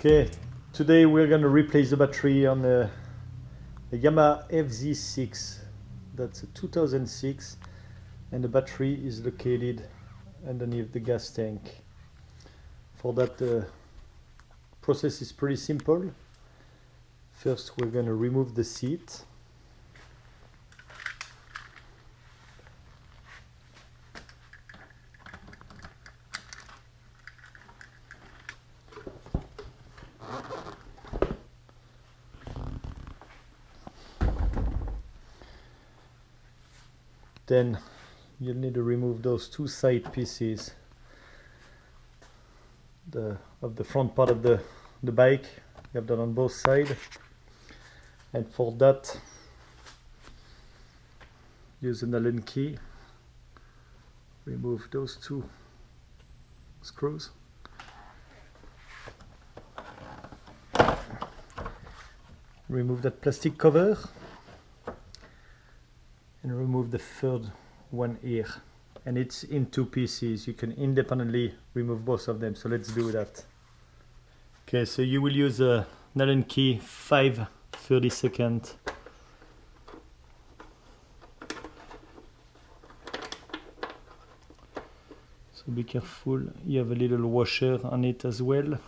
Okay, today we're going to replace the battery on the Yamaha FZ6. That's a 2006, and the battery is located underneath the gas tank. For that, the process is pretty simple. First, we're going to remove the seat. Then you'll need to remove those two side pieces of the front part of the bike. You have that on both sides, and for that use an Allen key. Remove those two screws. Remove that plastic cover and remove the third one here, and it's in two pieces. You can independently remove both of them, so let's do that. Okay, so you will use an Allen key 5/32. So be careful, you have a little washer on it as well.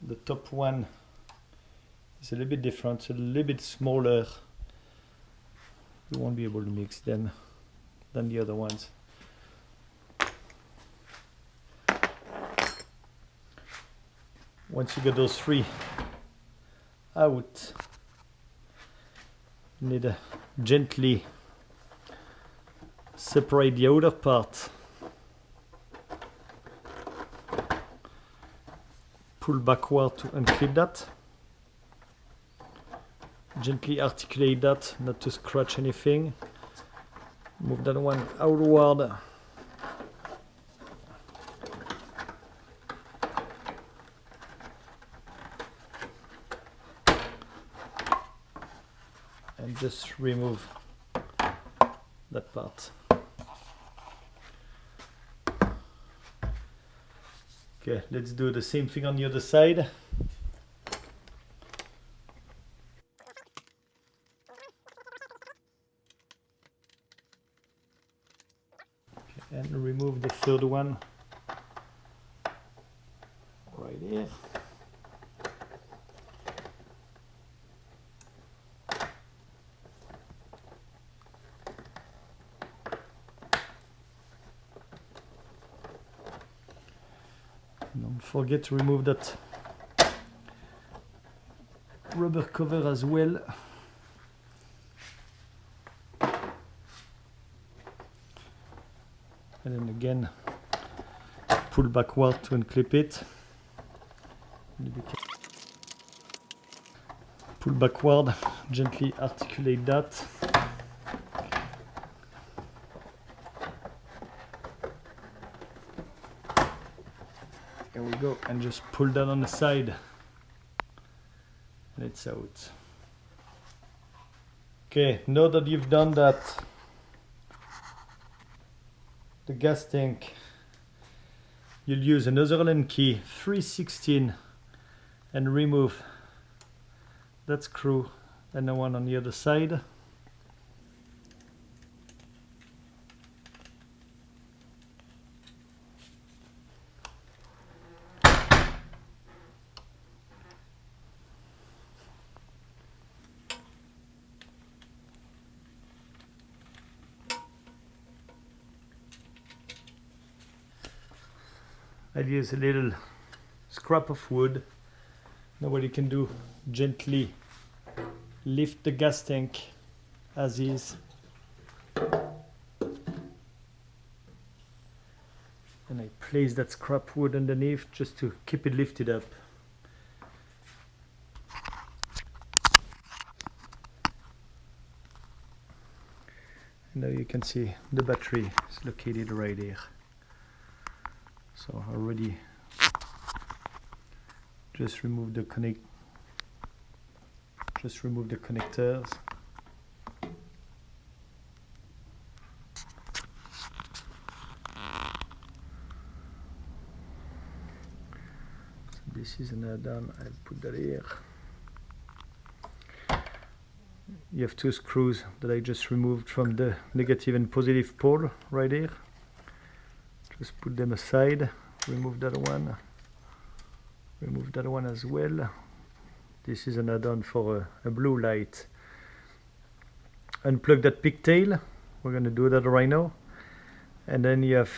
The top one is a little bit different, a little bit smaller. You won't be able to mix them than the other ones. Once you get those three out, you need to gently separate the outer part. Pull backward to unclip that. Gently articulate that, not to scratch anything. Move that one outward. And just remove that part. Okay, let's do the same thing on the other side. Okay, and remove the third one right here. Don't forget to remove that rubber cover as well. And then again, pull backward to unclip it. Pull backward, gently articulate that. There we go, and just pull that on the side, and it's out. Okay, now that you've done that, the gas tank, you'll use another Allen key 3/16 and remove that screw and the one on the other side. I'll use a little scrap of wood. Now what you can do, gently lift the gas tank as is. And I place that scrap wood underneath just to keep it lifted up. And now you can see the battery is located right here. So already just remove the connectors. This is an add-on. I'll put that here. You have two screws that I just removed from the negative and positive pole right here. Just put them aside. Remove that one. Remove that one as well. This is an add-on for a blue light. Unplug that pigtail. We're going to do that right now. And then you have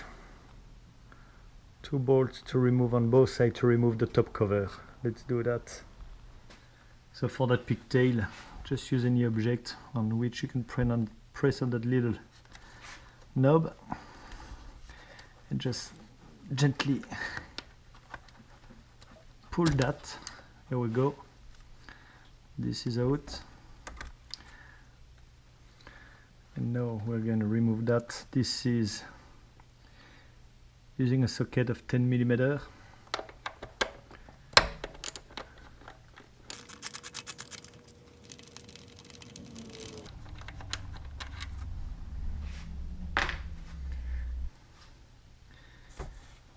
two bolts to remove on both sides to remove the top cover. Let's do that. So for that pigtail, just use any object on which you can press on that little knob and just gently pull that. There we go. This is out. And now we're going to remove that. This is using a socket of 10 mm.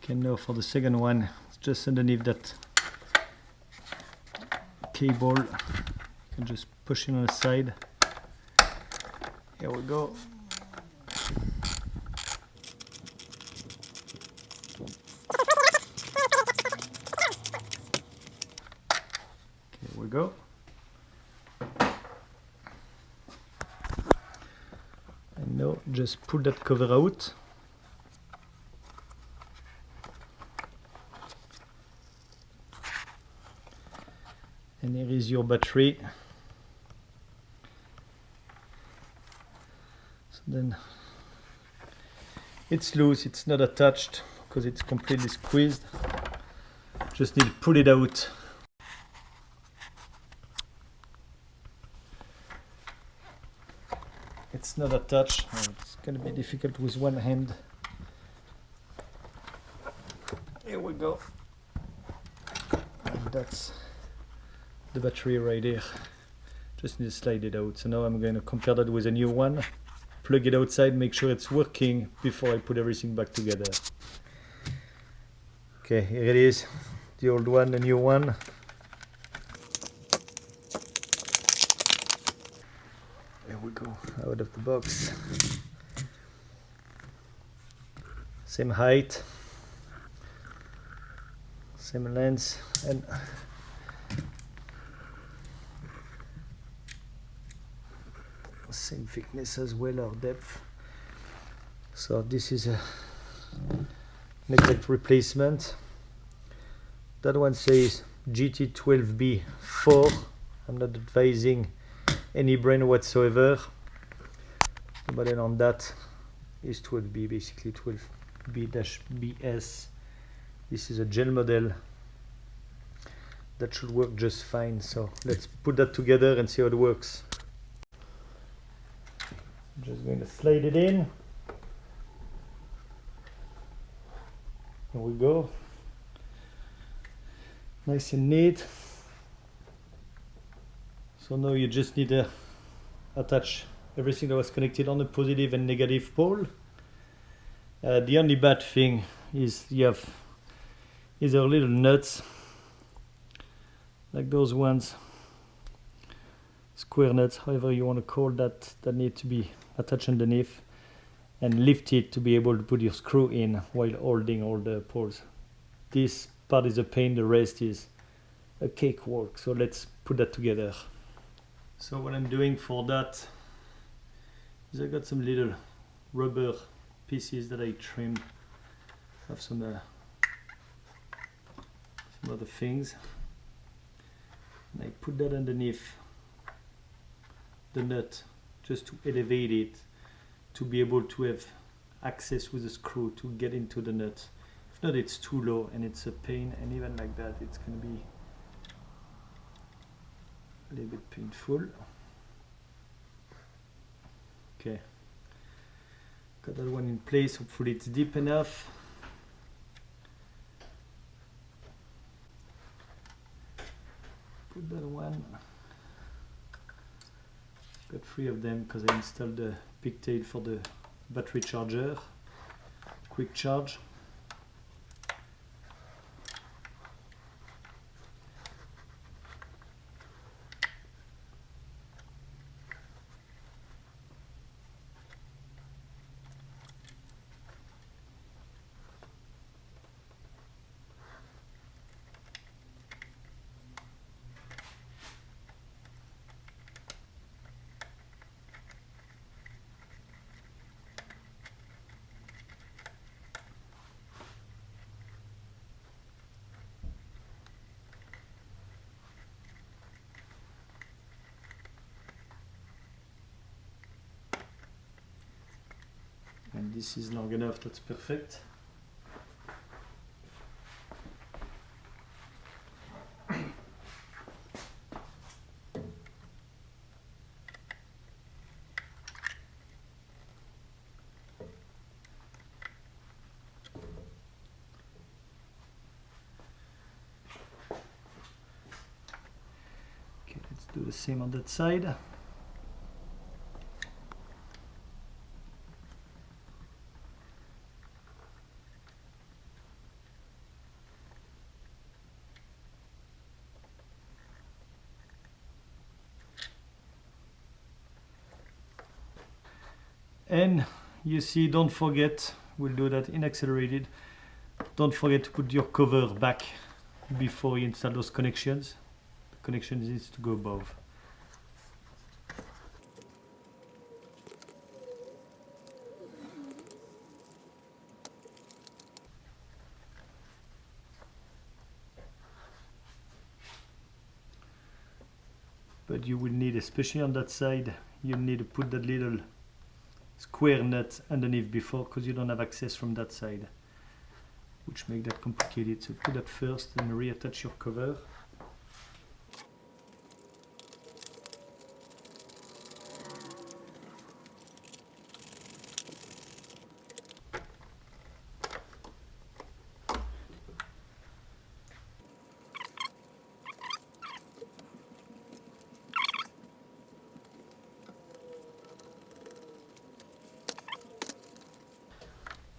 Okay, now for the second one, it's just underneath that cable. You can just push it on the side. Here we go. Here we go. And now just pull that cover out. And here is your battery. So then it's loose, it's not attached because it's completely squeezed. Just need to pull it out. It's not attached. It's going to be difficult with one hand. Here we go. And that's the battery right here. Just need to slide it out. So now I'm going to compare that with a new one, plug it outside, make sure it's working before I put everything back together. Okay, here it is, the old one, the new one. There we go, out of the box. Same height, same length, and same thickness as well, or depth. So this is a exact replacement. That one says GT12B4. I'm not advising any brand whatsoever, but then on that is 12B, basically 12B-BS. This is a gel model that should work just fine. So let's put that together and see how it works. Just going to slide it in. Here we go. Nice and neat. So now you just need to attach everything that was connected on the positive and negative pole. The only bad thing is you have either little nuts like those ones, square nuts, however you want to call that, that need to be attached underneath and lift it to be able to put your screw in while holding all the poles. This part is a pain, the rest is a cakewalk. So let's put that together. So what I'm doing for that is I got some little rubber pieces that I trimmed. I have some other things, and I put that underneath the nut just to elevate it, to be able to have access with a screw to get into the nut. If not, it's too low and it's a pain, and even like that it's going to be a little bit painful. Okay, got that one in place. Hopefully it's deep enough. Put that one. Got 3 of them because I installed the pigtail for the battery charger, quick charge. And this is long enough, that's perfect. Okay, let's do the same on that side. And you see, don't forget, we'll do that in accelerated, don't forget to put your cover back before you install those connections. The connection needs to go above. But you will need, especially on that side, you need to put that little square nut underneath before, because you don't have access from that side, which make that complicated. So put that first and reattach your cover.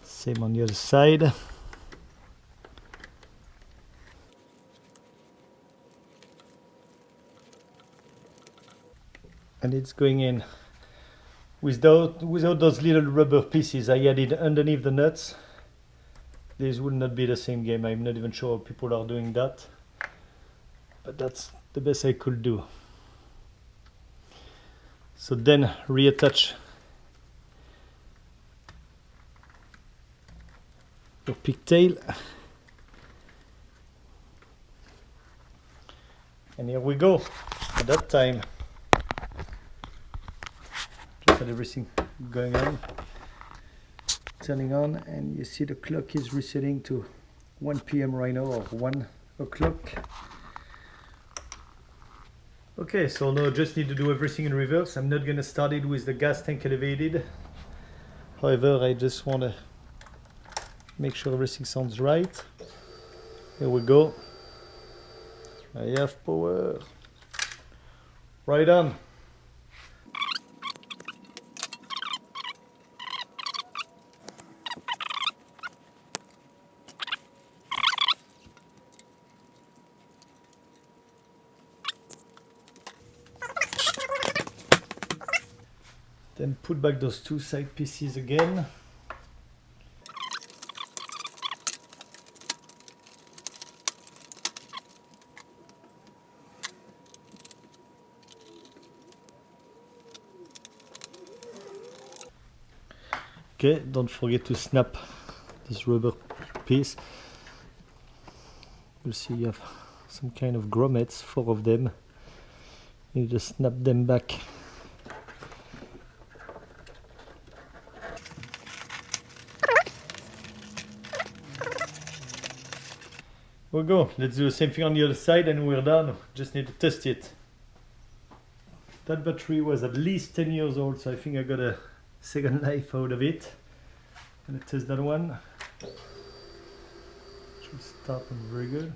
Same on the other side. And it's going in. Without those little rubber pieces I added underneath the nuts, this would not be the same game. I'm not even sure people are doing that. But that's the best I could do. So then reattach your pigtail, and here we go. At that time, just had everything going on, turning on, and you see the clock is resetting to 1 p.m. right now, or 1 o'clock. Okay, so now I just need to do everything in reverse. I'm not gonna start it with the gas tank elevated. However, I just want to make sure everything sounds right. Here we go. I have power. Right on. Then put back those two side pieces again. Okay, don't forget to snap this rubber piece. You'll see you have some kind of grommets, 4 of them. You just snap them back. We'll go. Let's do the same thing on the other side and we're done. Just need to test it. That battery was at least 10 years old, so I think I got a second life out of it. Gonna test that one. Should start very good.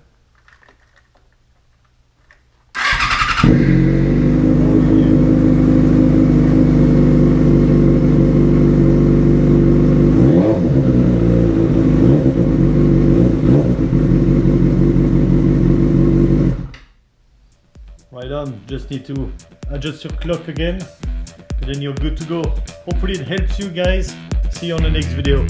Right on, just need to adjust your clock again, and then you're good to go. Hopefully it helps you guys. See you on the next video.